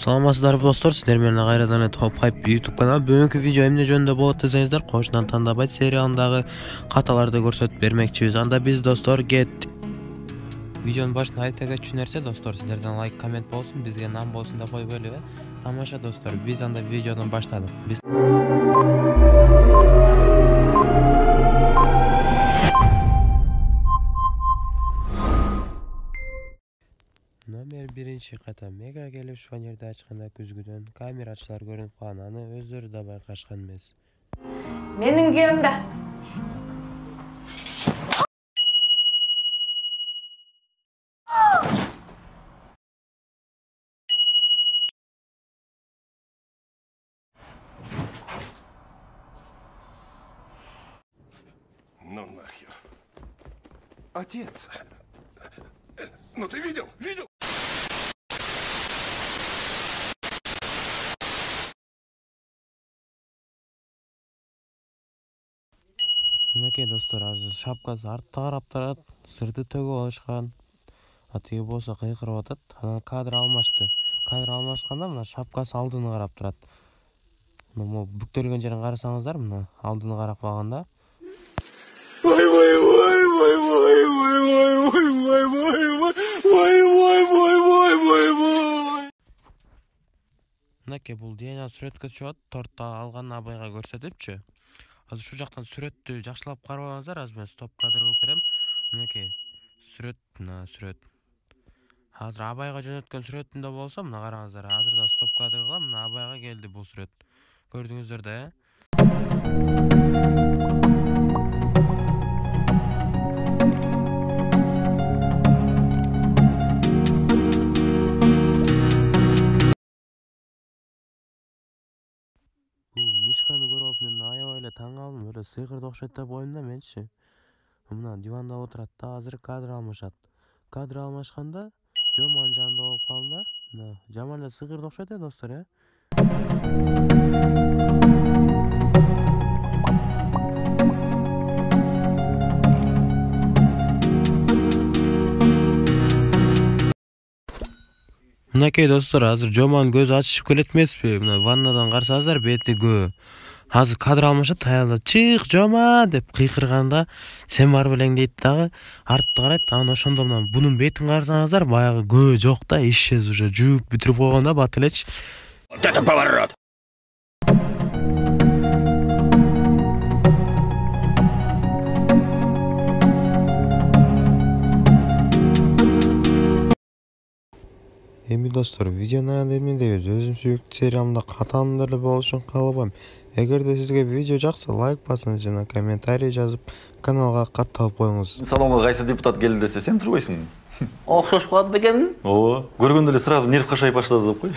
Саламатсыздарбы достор, сиздер менен кайрадан Топ Хайп YouTube каналы. Бүгүнкү видео эмне жөнүндө болот десеңиздер, Кошунан тандабайт сериалындагы каталарды көрсөтүп бермекчибиз. Анда биз достор кеттик. Видеонун башында айта кетчү нерсе достор, сиздерден лайк, коммент болсун, бизге нам болсун деп койбой эле. Тамаша достор, биз анда видеодон баштадык. Номер 1 ката мега келип фанерди ачканда күзгүдөн камерачылар көрүнүп калган, аны өздөрү да байкашкан эмес. Менин күйөөмдө. Ну нахер. Отец. Ну ты видел? Видел? Мынакей достор, азыр шапкасы артта карап турат, сырды төгүп алышкан. Атыгы болсо кыйкырып атат. Анан кадр алмашты. Кадр алмашканда мына шапкасы алдыны карап турат. Мына бүктөлгөн жерин карасаңыздар, мына алдыны карап калганда. Мынакей бул DNA сүрөткө чыгат, тортто алган абайга көрсөтүпчү. Азыр шу жактан сүрөттү жакшылап карабаңыздар, азыр мен стоп кадр кылып берем. Мынакей сүрөт. Азыр абайга жөнөткөн сүрөтүндө болсо, мына караңыздар, азыр да стоп кадр кылам, мына абайга келди бул сүрөт. Көрдүңүздөр да, Мишканы көрүп мен аябай эле таң калдым, эле сыйкырды окшойт деп коем да менчи. Мына диванда отурат да, азыр кадр алмашат. Кадр алмашканда Жоман жанында болуп калганда, мына жаман эле сыйкырды окшойт достор, Мынакей достор, азыр Жоман көзү ачышып келет эмеспи? Мына ваннадан карасаңыздар, бети көө. Азыр кадр алмашат, аялдар "Чык, Жоман" деп кыйкырганда, "Сен бар белең" дейт дагы, артты карайт. Анан ошондо мына бунун бетин карасаңыздар, баягы көө жок да, исчез уже, жууп бүтүрүп койгон да, бат элечи. Вот это поворот! Эми достор, видеону эмнедебиз? Өзүм сүйүктүү сериалымда каталымдар эле болушун каалабайм. Эгерде сизге видео жакса, лайк басыңыз жана комментарий жазып, каналга катталып коюңуз. Салонго кайсы депутат келди десе, сен турбайсың. Окшош калат бекенмин. Ооба, көргөндө эле сразу нерв кашайып баштады деп кой.